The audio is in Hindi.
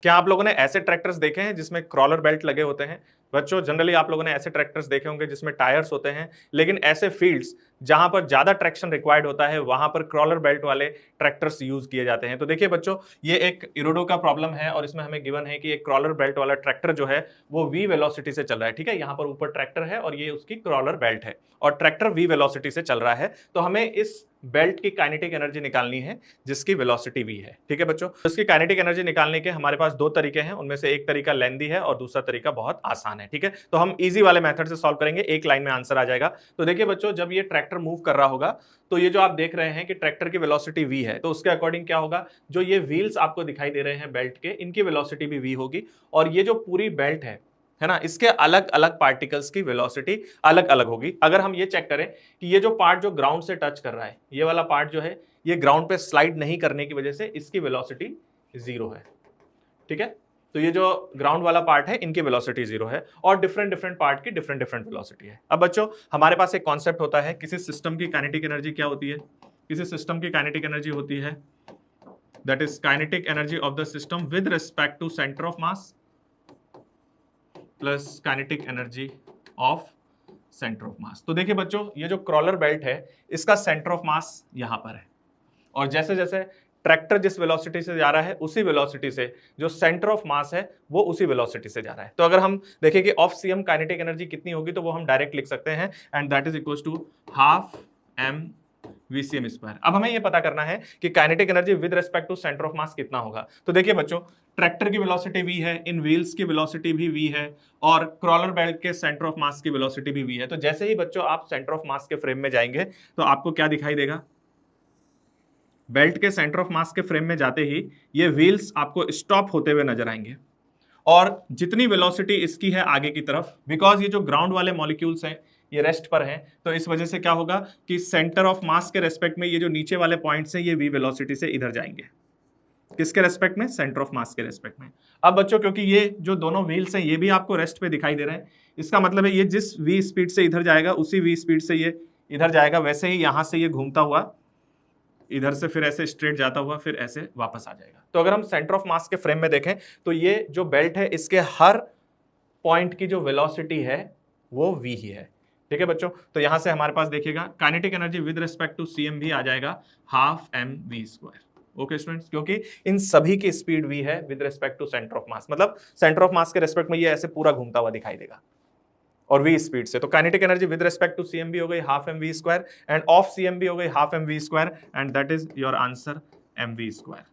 क्या आप लोगों ने ऐसे ट्रैक्टर्स देखे हैं जिसमें क्रॉलर बेल्ट लगे होते हैं? बच्चों जनरली आप लोगों ने ऐसे ट्रैक्टर्स देखे होंगे जिसमें टायर्स होते हैं, लेकिन ऐसे फील्ड्स जहां पर ज्यादा ट्रैक्शन रिक्वायर्ड होता है वहां पर क्रॉलर बेल्ट वाले ट्रैक्टर्स यूज किए जाते हैं। तो देखिए बच्चों, ये एक इरोडो का प्रॉब्लम है और इसमें हमें गिवन है कि एक क्रॉलर बेल्ट वाला ट्रैक्टर जो है वो वी वेलोसिटी से चल रहा है। ठीक है, यहां पर ऊपर ट्रैक्टर है और ये उसकी क्रॉलर बेल्ट है और ट्रैक्टर वी वेलोसिटी से चल रहा है। तो हमें इस बेल्ट की काइनेटिक एनर्जी निकालनी है जिसकी वेलोसिटी वी है। ठीक है बच्चों, इसकी काइनेटिक एनर्जी निकालने के हमारे पास दो तरीके हैं, उनमें से एक तरीका लेंथी है और दूसरा तरीका बहुत आसान है। ठीक है, तो हम इजी वाले मेथड से सॉल्व करेंगे, एक लाइन में आंसर आ जाएगा। तो देखिए बच्चों, जब ये ट्रैक्टर मूव कर रहा होगा तो ये जो आप देख रहे हैं कि ट्रैक्टर की वेलोसिटी v है, तो उसके अकॉर्डिंग क्या होगा, जो ये व्हील्स आपको दिखाई दे रहे हैं बेल्ट के, इनकी वेलोसिटी भी v होगी। और ये जो पूरी बेल्ट है ना, इसके अलग अलग पार्टिकल्स की वेलोसिटी अलग अलग होगी। अगर हम ये चेक करें कि ये जो पार्ट जो ग्राउंड से टच कर रहा है, ये वाला पार्ट जो है ये ग्राउंड पे स्लाइड नहीं करने की वजह से इसकी वेलोसिटी 0 है। ठीक है, तो ये जो ग्राउंड वाला पार्ट है इनकी वेलोसिटी 0 है और डिफरेंट डिफरेंट पार्ट की डिफरेंट डिफरेंट वेलोसिटी है। अब बच्चों, हमारे पास एक कॉन्सेप्ट होता है, किसी सिस्टम की काइनेटिक एनर्जी क्या होती है? किसी सिस्टम की काइनेटिक एनर्जी होती है that is kinetic energy of the system with respect to centre of mass plus kinetic energy of centre of mass. तो देखिए बच्चों, ये जो क्रॉलर बेल्ट है इसका सेंटर ऑफ मास यहां पर है और जैसे जैसे ट्रैक्टर जिस वेलोसिटी से जा रहा है उसी वेलोसिटी से जो सेंटर ऑफ मास है वो उसी वेलोसिटी से जा रहा है। तो अगर हम देखें कि ऑफ सीएम काइनेटिक एनर्जी कितनी होगी तो वो हम डायरेक्ट लिख सकते हैं and that is equals to half m VCM square. अब हमें यह पता करना है कि kinetic energy with respect to centre of mass कितना होगा। तो देखिए बच्चों, ट्रैक्टर की वेलोसिटी v है, इन व्हील्स की वेलोसिटी भी v है और क्रॉलर बेल्ट के सेंटर ऑफ मास की वेलोसिटी भी v है। तो जैसे ही बच्चों आप सेंटर ऑफ मास के फ्रेम में जाएंगे तो आपको क्या दिखाई देगा? बेल्ट के सेंटर ऑफ मास के फ्रेम में जाते ही ये व्हील्स आपको स्टॉप होते हुए नजर आएंगे और जितनी वेलोसिटी इसकी है आगे की तरफ, बिकॉज ये जो ग्राउंड वाले मॉलिक्यूल्स हैं ये रेस्ट पर हैं, तो इस वजह से क्या होगा कि सेंटर ऑफ मास के रेस्पेक्ट में ये जो नीचे वाले पॉइंट्स हैं ये v वेलोसिटी से इधर जाएंगे। किसके रेस्पेक्ट में? सेंटर ऑफ मास के रेस्पेक्ट में। अब बच्चों, क्योंकि ये जो दोनों व्हील्स हैं ये भी आपको रेस्ट पे दिखाई दे रहे हैं, इसका मतलब है ये जिस v स्पीड से इधर जाएगा उसी v स्पीड से ये इधर जाएगा। वैसे ही यहां से ये घूमता हुआ इधर से फिर ऐसे स्ट्रेट जाता हुआ फिर ऐसे वापस आ जाएगा। तो अगर हम सेंटर ऑफ मास के फ्रेम में देखें तो ये जो बेल्ट है इसके हर पॉइंट की जो वेलोसिटी है वो v ही है। ठीक है बच्चों, तो यहां से हमारे पास देखिएगा kinetic energy with respect to cm भी आ जाएगा हाफ mv स्क्वायर। ओके स्टूडेंट्स, क्योंकि इन सभी की स्पीड v है with respect to centre of mass, मतलब सेंटर ऑफ मास के रेस्पेक्ट में ये ऐसे पूरा घूमता हुआ दिखाई देगा और v स्पीड से। तो kinetic energy with respect to cm भी हो गई हाफ mv square and of cm भी हो गई हाफ mv square and that is your answer mv square.